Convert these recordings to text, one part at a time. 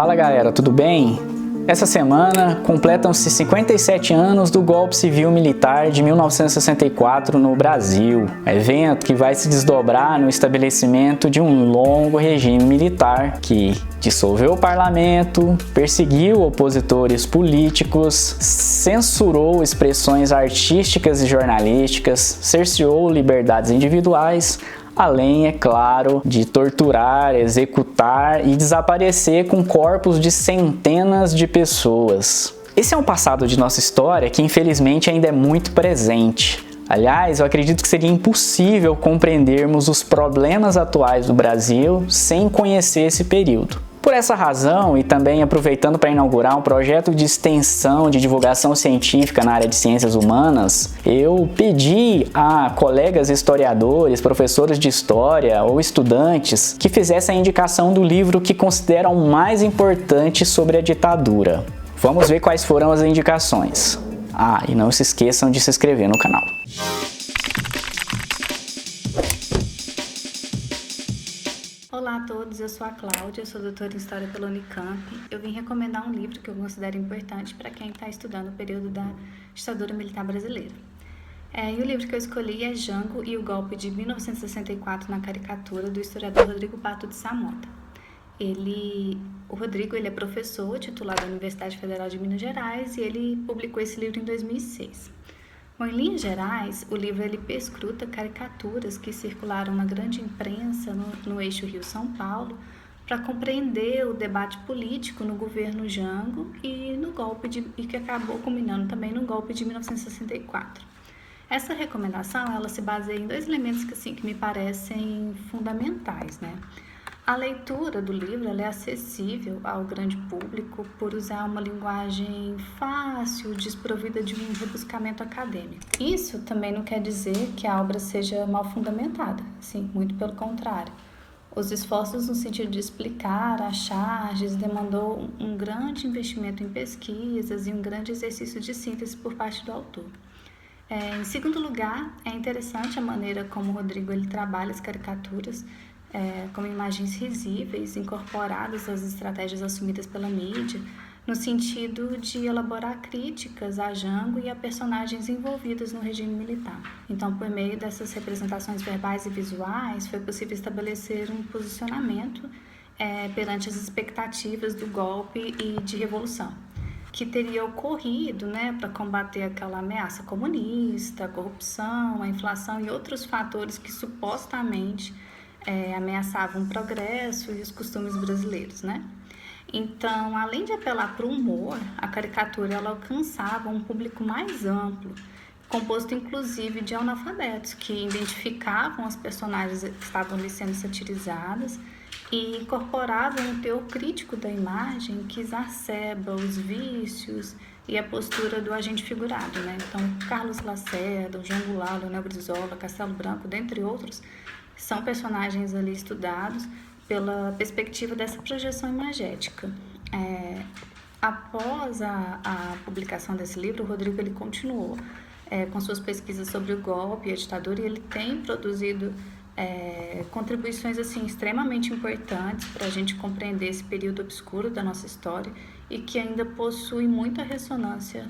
Fala galera, tudo bem? Essa semana completam-se 57 anos do golpe civil-militar de 1964 no Brasil, evento que vai se desdobrar no estabelecimento de um longo regime militar que dissolveu o parlamento, perseguiu opositores políticos, censurou expressões artísticas e jornalísticas, cerceou liberdades individuais, além, é claro, de torturar, executar e desaparecer com corpos de centenas de pessoas. Esse é um passado de nossa história que infelizmente ainda é muito presente. Aliás, eu acredito que seria impossível compreendermos os problemas atuais do Brasil sem conhecer esse período. Por essa razão, e também aproveitando para inaugurar um projeto de extensão de divulgação científica na área de ciências humanas, eu pedi a colegas historiadores, professores de história ou estudantes que fizessem a indicação do livro que consideram mais importante sobre a ditadura. Vamos ver quais foram as indicações. E não se esqueçam de se inscrever no canal. Olá a todos, eu sou a Cláudia, eu sou doutora em História pela Unicamp. Eu vim recomendar um livro que eu considero importante para quem está estudando o período da ditadura militar brasileira. E o livro que eu escolhi é Jango e o Golpe de 1964 na Caricatura, do historiador Rodrigo Pato de Samota. O Rodrigo é professor titular da Universidade Federal de Minas Gerais e ele publicou esse livro em 2006. Bom, em linhas gerais, o livro perscruta caricaturas que circularam na grande imprensa no eixo Rio-São Paulo para compreender o debate político no governo Jango e que acabou culminando também no golpe de 1964. Essa recomendação ela se baseia em dois elementos que me parecem fundamentais, né? A leitura do livro ela é acessível ao grande público por usar uma linguagem fácil, desprovida de um rebuscamento acadêmico. Isso também não quer dizer que a obra seja mal fundamentada, sim, muito pelo contrário. Os esforços no sentido de explicar as charges demandou um grande investimento em pesquisas e um grande exercício de síntese por parte do autor. Em segundo lugar, é interessante a maneira como o Rodrigo ele trabalha as caricaturas, como imagens risíveis incorporadas às estratégias assumidas pela mídia, no sentido de elaborar críticas a Jango e a personagens envolvidos no regime militar. Então, por meio dessas representações verbais e visuais, foi possível estabelecer um posicionamento perante as expectativas do golpe e de revolução, que teria ocorrido para combater aquela ameaça comunista, a corrupção, a inflação e outros fatores que supostamente ameaçavam o progresso e os costumes brasileiros, né? Então, além de apelar para o humor, a caricatura ela alcançava um público mais amplo, composto inclusive de analfabetos que identificavam as personagens que estavam ali sendo satirizadas e incorporavam um teor crítico da imagem que exacerba os vícios e a postura do agente figurado, né? Então, Carlos Lacerda, João Goulart, Leonel Brizola, Castelo Branco, dentre outros, são personagens ali estudados pela perspectiva dessa projeção imagética. Após a publicação desse livro, o Rodrigo ele continuou com suas pesquisas sobre o golpe e a ditadura e ele tem produzido contribuições extremamente importantes para a gente compreender esse período obscuro da nossa história e que ainda possui muita ressonância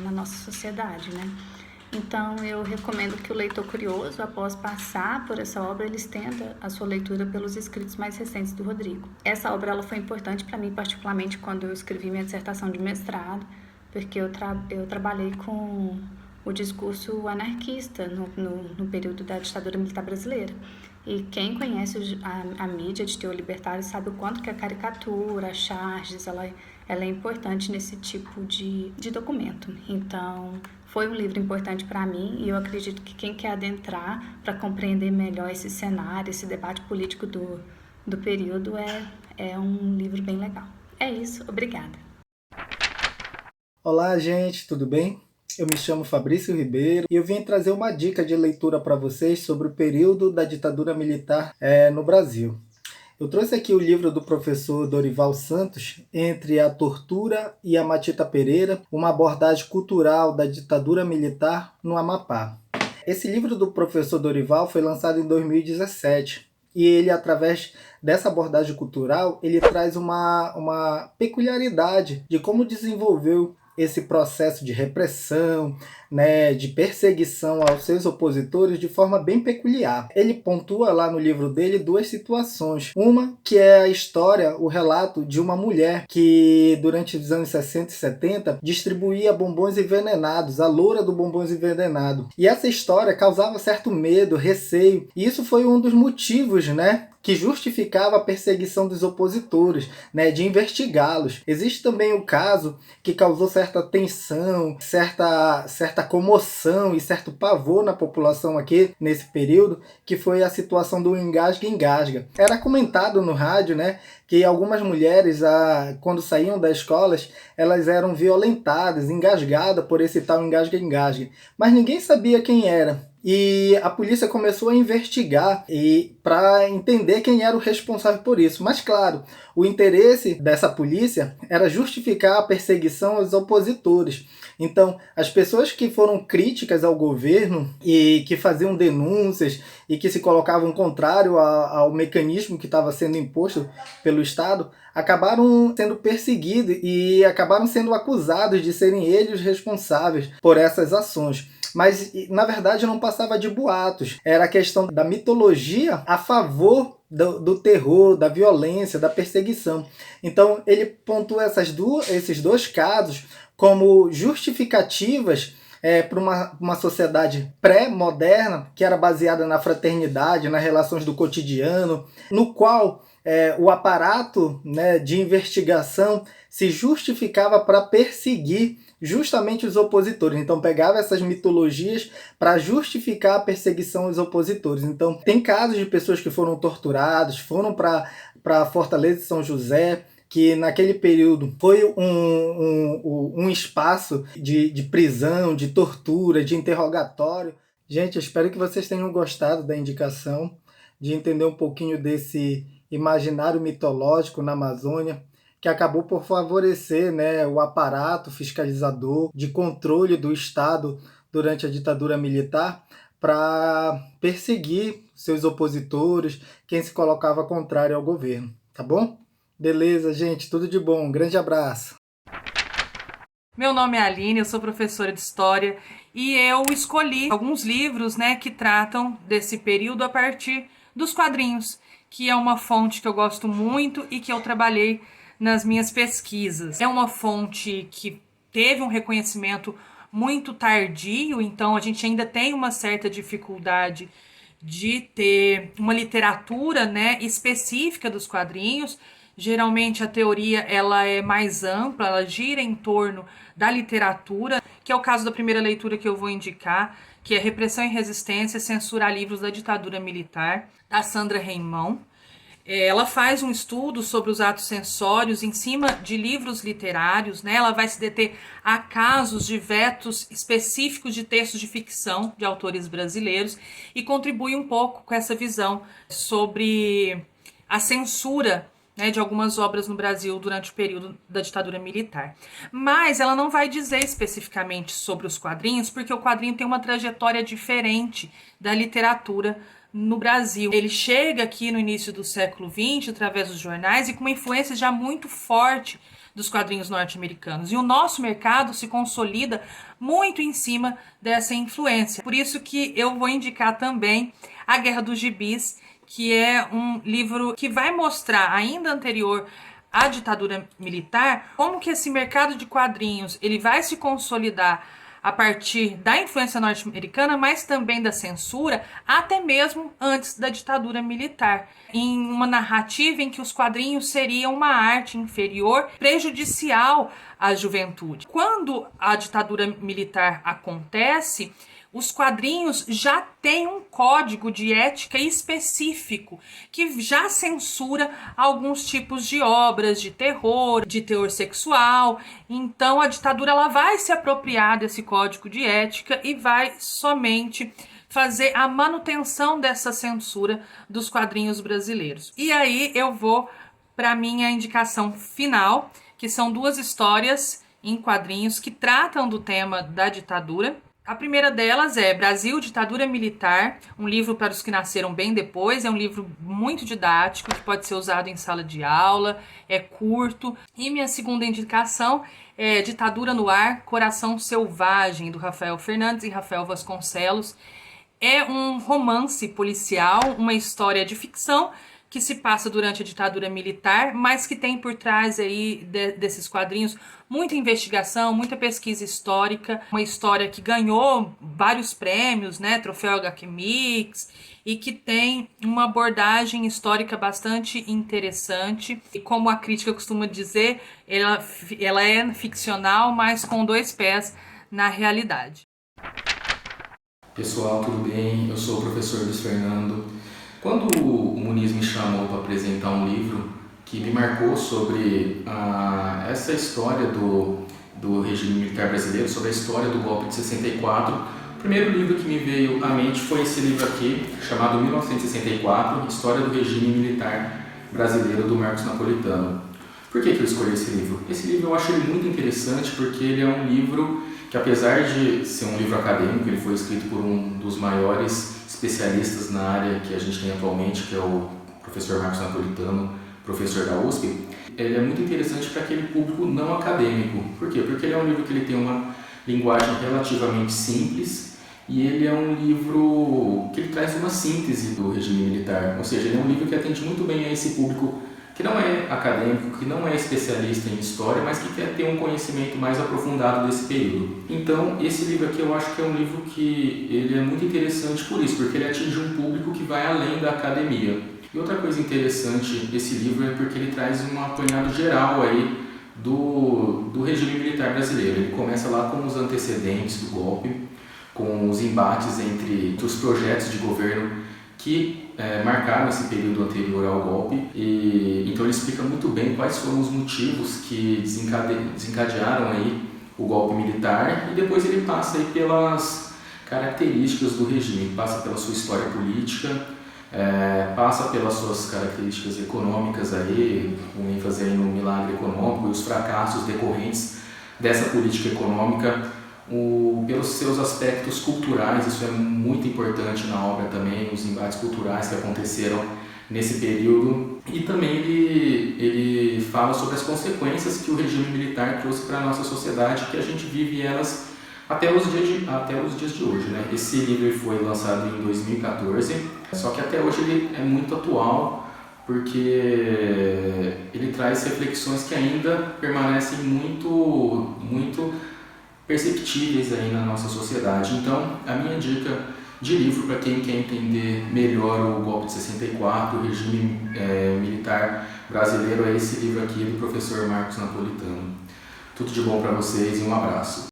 na nossa sociedade, né? Então, eu recomendo que o leitor curioso, após passar por essa obra, ele estenda a sua leitura pelos escritos mais recentes do Rodrigo. Essa obra ela foi importante para mim, particularmente quando eu escrevi minha dissertação de mestrado, porque eu trabalhei com o discurso anarquista no período da ditadura militar brasileira. E quem conhece a mídia de teor libertário sabe o quanto que a caricatura, as charges, ela é importante nesse tipo de documento. Então, foi um livro importante para mim e eu acredito que quem quer adentrar para compreender melhor esse cenário, esse debate político do período é um livro bem legal. É isso, obrigada. Olá, gente, tudo bem? Eu me chamo Fabrício Ribeiro e eu vim trazer uma dica de leitura para vocês sobre o período da ditadura militar no Brasil. Eu trouxe aqui o livro do professor Dorival Santos, Entre a Tortura e a Matita Pereira, uma abordagem cultural da ditadura militar no Amapá. Esse livro do professor Dorival foi lançado em 2017 e ele, através dessa abordagem cultural, ele traz uma peculiaridade de como desenvolveu esse processo de repressão, né, de perseguição aos seus opositores de forma bem peculiar. Ele pontua lá no livro dele duas situações. Uma que é a história, o relato de uma mulher que durante os anos 60 e 70 distribuía bombons envenenados, a loura do bombons envenenado. E essa história causava certo medo, receio, e isso foi um dos motivos, né, que justificava a perseguição dos opositores, né, de investigá-los. Existe também o caso que causou certa tensão, certa comoção e certo pavor na população aqui nesse período, que foi a situação do engasga-engasga. Era comentado no rádio, né, que algumas mulheres, quando saíam das escolas, elas eram violentadas, engasgadas por esse tal engasga-engasga. Mas ninguém sabia quem era. E a polícia começou a investigar para entender quem era o responsável por isso. Mas, claro, o interesse dessa polícia era justificar a perseguição aos opositores. Então, as pessoas que foram críticas ao governo e que faziam denúncias e que se colocavam contrário ao mecanismo que estava sendo imposto pelo Estado, acabaram sendo perseguidos e acabaram sendo acusados de serem eles os responsáveis por essas ações. Mas, na verdade, não passava de boatos. Era a questão da mitologia a favor do terror, da violência, da perseguição. Então, ele pontua esses dois casos como justificativas para uma sociedade pré-moderna, que era baseada na fraternidade, nas relações do cotidiano, no qual o aparato, né, de investigação se justificava para perseguir justamente os opositores. Então pegava essas mitologias para justificar a perseguição aos opositores. Então tem casos de pessoas que foram torturadas, foram para a Fortaleza de São José, que naquele período foi um espaço de prisão, de tortura, de interrogatório. Gente, eu espero que vocês tenham gostado da indicação, de entender um pouquinho desse imaginário mitológico na Amazônia, que acabou por favorecer, né, o aparato fiscalizador de controle do Estado durante a ditadura militar para perseguir seus opositores, quem se colocava contrário ao governo, tá bom? Beleza, gente, tudo de bom, um grande abraço. Meu nome é Aline, eu sou professora de História e eu escolhi alguns livros, né, que tratam desse período a partir dos quadrinhos, que é uma fonte que eu gosto muito e que eu trabalhei nas minhas pesquisas. É uma fonte que teve um reconhecimento muito tardio, então a gente ainda tem uma certa dificuldade de ter uma literatura, né, específica dos quadrinhos. Geralmente a teoria ela é mais ampla, ela gira em torno da literatura, que é o caso da primeira leitura que eu vou indicar, que é Repressão e Resistência, Censurar Livros da Ditadura Militar, da Sandra Reimão. Ela faz um estudo sobre os atos censórios em cima de livros literários, né? Ela vai se deter a casos de vetos específicos de textos de ficção de autores brasileiros e contribui um pouco com essa visão sobre a censura, né, de algumas obras no Brasil durante o período da ditadura militar. Mas ela não vai dizer especificamente sobre os quadrinhos, porque o quadrinho tem uma trajetória diferente da literatura no Brasil. Ele chega aqui no início do século XX através dos jornais e com uma influência já muito forte dos quadrinhos norte-americanos. E o nosso mercado se consolida muito em cima dessa influência. Por isso que eu vou indicar também A Guerra dos Gibis, que é um livro que vai mostrar, ainda anterior à ditadura militar, como que esse mercado de quadrinhos ele vai se consolidar a partir da influência norte-americana, mas também da censura, até mesmo antes da ditadura militar, em uma narrativa em que os quadrinhos seriam uma arte inferior, prejudicial à juventude. Quando a ditadura militar acontece, os quadrinhos já têm um código de ética específico que já censura alguns tipos de obras de terror, de teor sexual. Então a ditadura ela vai se apropriar desse código de ética e vai somente fazer a manutenção dessa censura dos quadrinhos brasileiros. E aí eu vou para a minha indicação final, que são duas histórias em quadrinhos que tratam do tema da ditadura. A primeira delas é Brasil, Ditadura Militar, um livro para os que nasceram bem depois. É um livro muito didático, que pode ser usado em sala de aula, é curto. E minha segunda indicação é Ditadura no Ar, Coração Selvagem, do Rafael Fernandes e Rafael Vasconcelos. É um romance policial, uma história de ficção que se passa durante a ditadura militar, mas que tem por trás aí desses quadrinhos muita investigação, muita pesquisa histórica, uma história que ganhou vários prêmios, né, Troféu HQ Mix, e que tem uma abordagem histórica bastante interessante. E como a crítica costuma dizer, ela é ficcional, mas com 2 pés na realidade. Pessoal, tudo bem? Eu sou o professor Luiz Fernando. Quando o Muniz me chamou para apresentar um livro que me marcou sobre essa história do regime militar brasileiro, sobre a história do golpe de 64, o primeiro livro que me veio à mente foi esse livro aqui, chamado 1964, História do Regime Militar Brasileiro, do Marcos Napolitano. Por que eu escolhi esse livro? Esse livro eu acho ele muito interessante porque ele é um livro que, apesar de ser um livro acadêmico, ele foi escrito por um dos maiores especialistas na área que a gente tem atualmente, que é o professor Marcos Napolitano, professor da USP. Ele é muito interessante para aquele público não acadêmico. Por quê? Porque ele é um livro que ele tem uma linguagem relativamente simples e ele é um livro que ele traz uma síntese do regime militar. Ou seja, ele é um livro que atende muito bem a esse público que não é acadêmico, que não é especialista em história, mas que quer ter um conhecimento mais aprofundado desse período. Então, esse livro aqui eu acho que é um livro que ele é muito interessante por isso, porque ele atinge um público que vai além da academia. E outra coisa interessante desse livro é porque ele traz um apanhado geral aí do regime militar brasileiro. Ele começa lá com os antecedentes do golpe, com os embates entre os projetos de governo que marcaram esse período anterior ao golpe, e então ele explica muito bem quais foram os motivos que desencadearam aí o golpe militar, e depois ele passa aí pelas características do regime, passa pela sua história política, passa pelas suas características econômicas aí, com ênfase aí no milagre econômico e os fracassos decorrentes dessa política econômica, pelos seus aspectos culturais. Isso é muito importante na obra também, os embates culturais que aconteceram nesse período. E também ele fala sobre as consequências que o regime militar trouxe para a nossa sociedade, que a gente vive elas até os dias de hoje, né? Esse livro foi lançado em 2014, só que até hoje ele é muito atual, porque ele traz reflexões que ainda permanecem muito perceptíveis aí na nossa sociedade. Então, a minha dica de livro para quem quer entender melhor o golpe de 64, o regime militar brasileiro, é esse livro aqui do professor Marcos Napolitano. Tudo de bom para vocês e um abraço.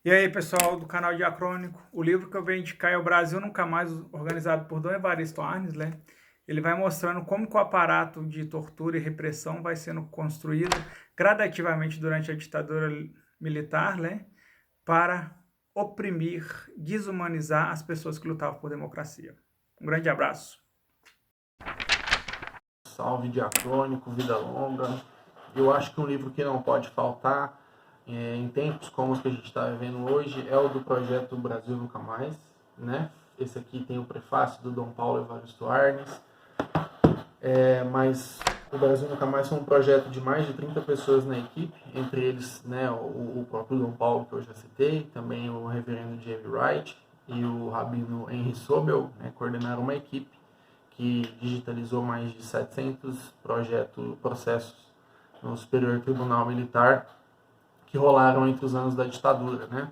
E aí, pessoal do canal Diacrônico, o livro que eu venho indicar é O Brasil Nunca Mais, organizado por Dom Evaristo Arnes, né? Ele vai mostrando como que o aparato de tortura e repressão vai sendo construído gradativamente durante a ditadura militar, né? Para oprimir, desumanizar as pessoas que lutavam por democracia. Um grande abraço. Salve Diacrônico, vida longa. Eu acho que um livro que não pode faltar em tempos como os que a gente está vivendo hoje é o do projeto Brasil Nunca Mais, né? Esse aqui tem o prefácio do Dom Paulo Evaristo Arnes, mas o Brasil Nunca Mais foi um projeto de mais de 30 pessoas na equipe, entre eles, né, o próprio Dom Paulo, que eu já citei, também o reverendo J.B. Wright e o rabino Henry Sobel, né, coordenaram uma equipe que digitalizou mais de 700 processos no Superior Tribunal Militar que rolaram entre os anos da ditadura, né?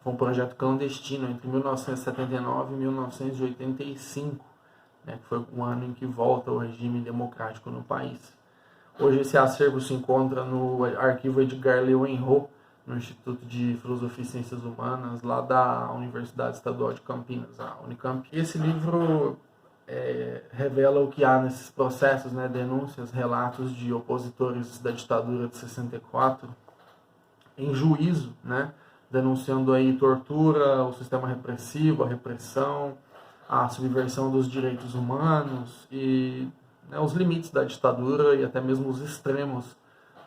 Foi um projeto clandestino entre 1979 e 1985, né, que foi um ano em que volta o regime democrático no país. Hoje esse acervo se encontra no arquivo Edgar Leuenhoff, no Instituto de Filosofia e Ciências Humanas, lá da Universidade Estadual de Campinas, a Unicamp. E esse livro revela o que há nesses processos, né, denúncias, relatos de opositores da ditadura de 64 em juízo, né, denunciando aí tortura, o sistema repressivo, a repressão, a subversão dos direitos humanos e, né, os limites da ditadura e até mesmo os extremos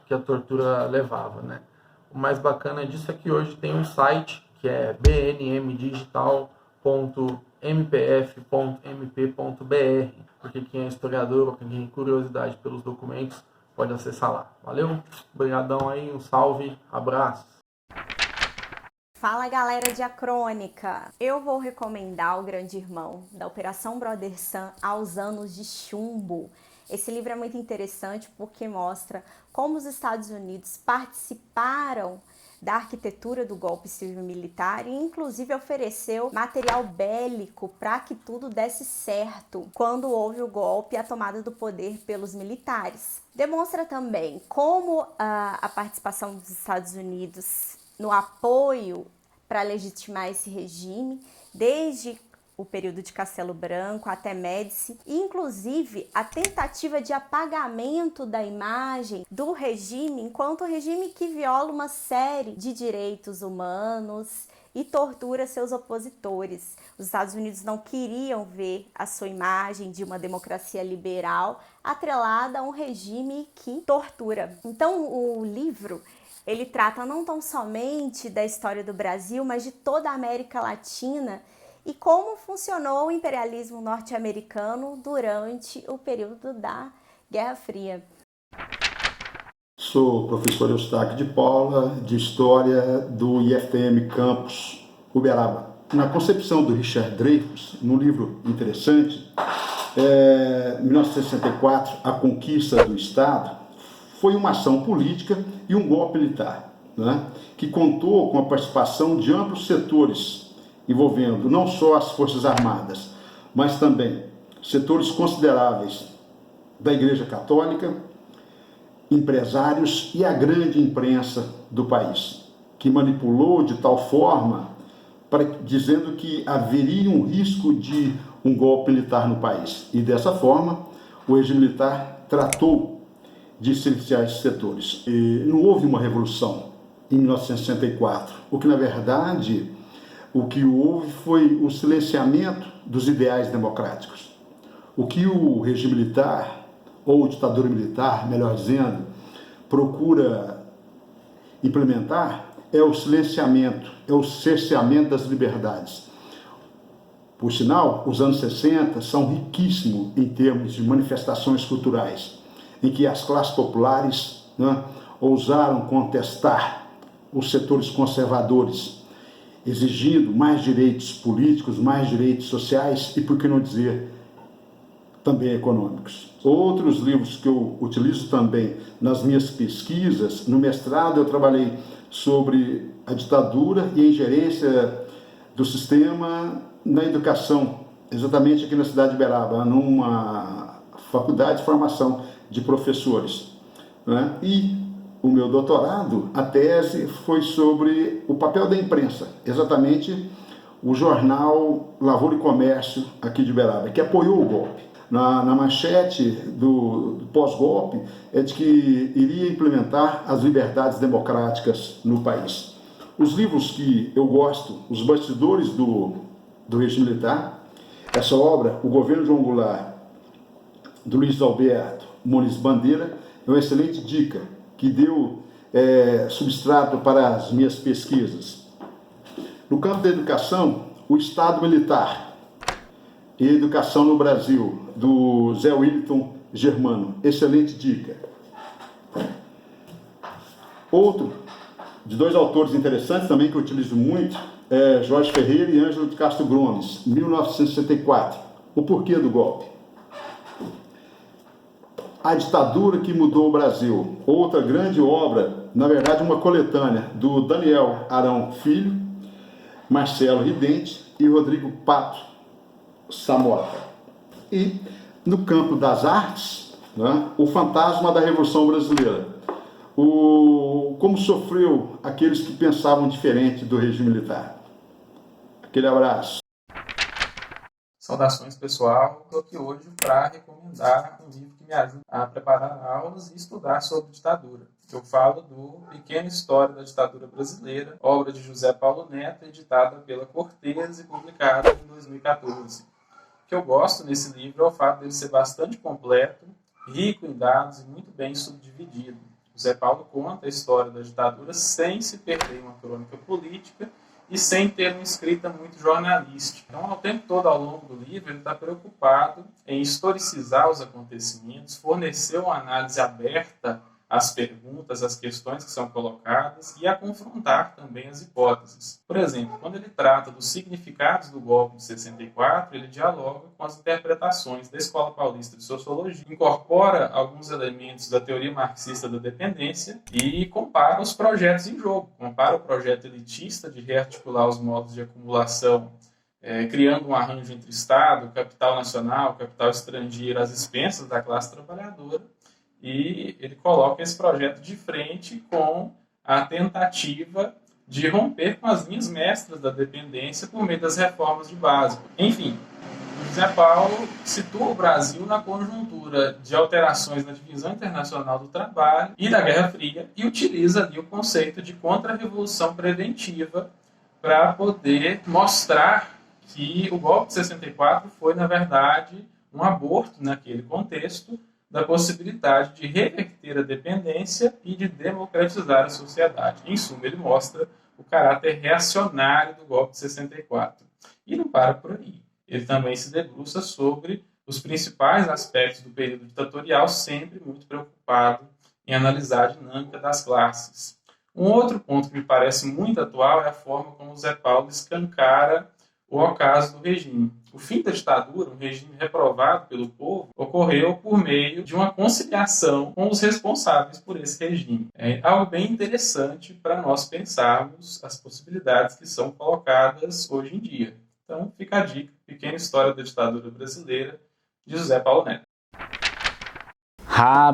que a tortura levava, né. O mais bacana disso é que hoje tem um site que é bnmdigital.mpf.mp.br, porque quem é historiador ou quem tem curiosidade pelos documentos pode acessar lá. Valeu? Obrigadão aí, um salve, abraço. Fala galera de A Crônica! Eu vou recomendar O Grande Irmão, da Operação Brother Sun aos anos de chumbo. Esse livro é muito interessante porque mostra como os Estados Unidos participaram da arquitetura do golpe civil-militar e inclusive ofereceu material bélico para que tudo desse certo quando houve o golpe e a tomada do poder pelos militares. Demonstra também como a participação dos Estados Unidos no apoio para legitimar esse regime, desde o período de Castelo Branco até Médici, e inclusive a tentativa de apagamento da imagem do regime, enquanto regime que viola uma série de direitos humanos e tortura seus opositores. Os Estados Unidos não queriam ver a sua imagem de uma democracia liberal atrelada a um regime que tortura. Então o livro ele trata não tão somente da história do Brasil, mas de toda a América Latina e como funcionou o imperialismo norte-americano durante o período da Guerra Fria. Sou o professor Eustáquio de Paula, de História do IFM Campus Uberaba. Na concepção do Richard Dreyfuss, num livro interessante, 1964, A Conquista do Estado, foi uma ação política e um golpe militar, né, que contou com a participação de amplos setores, envolvendo não só as Forças Armadas, mas também setores consideráveis da Igreja Católica, empresários e a grande imprensa do país, que manipulou de tal forma, dizendo que haveria um risco de um golpe militar no país. E dessa forma, o regime militar tratou de silenciar esses setores. E não houve uma revolução em 1964, o que na verdade o que houve foi o silenciamento dos ideais democráticos. O que o regime militar, ou ditadura militar, melhor dizendo, procura implementar é o silenciamento, é o cerceamento das liberdades. Por sinal, os anos 60 são riquíssimos em termos de manifestações culturais, em que as classes populares, né, ousaram contestar os setores conservadores, exigindo mais direitos políticos, mais direitos sociais e, por que não dizer, também econômicos. Outros livros que eu utilizo também nas minhas pesquisas, no mestrado eu trabalhei sobre a ditadura e a ingerência do sistema na educação, exatamente aqui na cidade de Uberaba, numa faculdade de formação de professores, né? E o meu doutorado, a tese, foi sobre o papel da imprensa, exatamente o jornal Lavoura e Comércio aqui de Uberaba, que apoiou o golpe. Na manchete do pós-golpe é de que iria implementar as liberdades democráticas no país. Os livros que eu gosto, Os Bastidores do Regime Militar, essa obra, O Governo João Goulart, do Luiz Alberto Muniz Bandeira, é uma excelente dica que deu substrato para as minhas pesquisas. No campo da educação, O Estado Militar e a Educação no Brasil, do Zé Willton Germano, excelente dica. Outro, de dois autores interessantes também que eu utilizo muito, é Jorge Ferreira e Ângelo de Castro Gomes, 1964, O Porquê do Golpe. A Ditadura que Mudou o Brasil, outra grande obra, na verdade uma coletânea, do Daniel Arão Filho, Marcelo Ridente e Rodrigo Pato Samota. E no campo das artes, né, O Fantasma da Revolução Brasileira, como sofreu aqueles que pensavam diferente do regime militar. Aquele abraço. Saudações, pessoal. Estou aqui hoje para recomendar um livro que me ajuda a preparar aulas e estudar sobre ditadura. Eu falo do Pequena História da Ditadura Brasileira, obra de José Paulo Neto, editada pela Cortez e publicada em 2014. O que eu gosto nesse livro é o fato dele ser bastante completo, rico em dados e muito bem subdividido. José Paulo conta a história da ditadura sem se perder em uma crônica política e sem ter uma escrita muito jornalística. Então, ao tempo todo, ao longo do livro, ele está preocupado em historicizar os acontecimentos, fornecer uma análise aberta às perguntas, às questões que são colocadas e a confrontar também as hipóteses. Por exemplo, quando ele trata dos significados do golpe de 64, ele dialoga com as interpretações da Escola Paulista de Sociologia, incorpora alguns elementos da teoria marxista da dependência e compara os projetos em jogo. Compara o projeto elitista de rearticular os modos de acumulação, criando um arranjo entre Estado, capital nacional, capital estrangeiro, às expensas da classe trabalhadora, e ele coloca esse projeto de frente com a tentativa de romper com as linhas mestras da dependência por meio das reformas de base. Enfim, José Paulo situa o Brasil na conjuntura de alterações na divisão internacional do trabalho e da Guerra Fria e utiliza ali o conceito de contra-revolução preventiva para poder mostrar que o golpe de 64 foi, na verdade, um aborto naquele contexto da possibilidade de reverter a dependência e de democratizar a sociedade. Em suma, ele mostra o caráter reacionário do golpe de 64. E não para por aí. Ele também se debruça sobre os principais aspectos do período ditatorial, sempre muito preocupado em analisar a dinâmica das classes. Um outro ponto que me parece muito atual é a forma como José Paulo escancara o ocaso do regime. O fim da ditadura, um regime reprovado pelo povo, ocorreu por meio de uma conciliação com os responsáveis por esse regime. É algo bem interessante para nós pensarmos as possibilidades que são colocadas hoje em dia. Então, fica a dica, Pequena História da Ditadura Brasileira, de José Paulo Neto.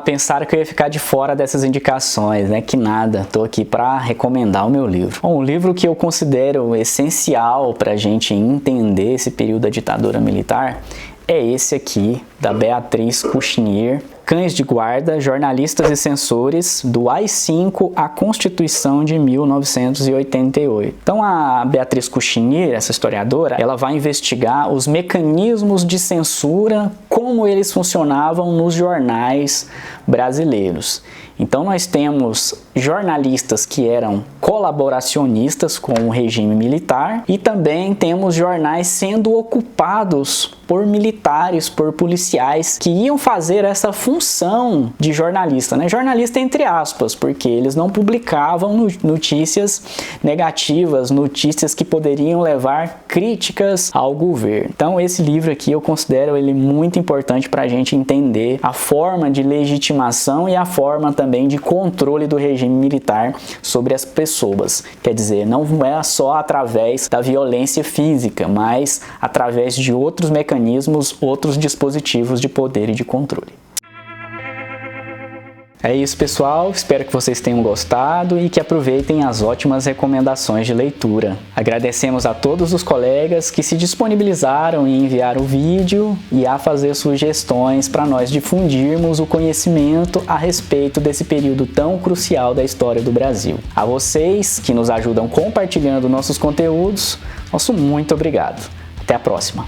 Pensaram que eu ia ficar de fora dessas indicações, né? Que nada, tô aqui para recomendar o meu livro. Bom, o livro que eu considero essencial para a gente entender esse período da ditadura militar é esse aqui, da Beatriz Cuchinier, Cães de Guarda, Jornalistas e Censores, do AI-5 à Constituição de 1988. Então a Beatriz Cuchinier, essa historiadora, ela vai investigar os mecanismos de censura, como eles funcionavam nos jornais brasileiros. Então nós temos jornalistas que eram colaboracionistas com o regime militar e também temos jornais sendo ocupados por militares, por policiais que iam fazer essa função de jornalista, né? Jornalista entre aspas, porque eles não publicavam notícias negativas, notícias que poderiam levar críticas ao governo. Então esse livro aqui eu considero ele muito importante para a gente entender a forma de legitimação e a forma também de controle do regime militar sobre as pessoas. Quer dizer, não é só através da violência física, mas através de outros mecanismos, outros dispositivos de poder e de controle. É isso, pessoal. Espero que vocês tenham gostado e que aproveitem as ótimas recomendações de leitura. Agradecemos a todos os colegas que se disponibilizaram em enviar o vídeo e a fazer sugestões para nós difundirmos o conhecimento a respeito desse período tão crucial da história do Brasil. A vocês que nos ajudam compartilhando nossos conteúdos, nosso muito obrigado. Até a próxima!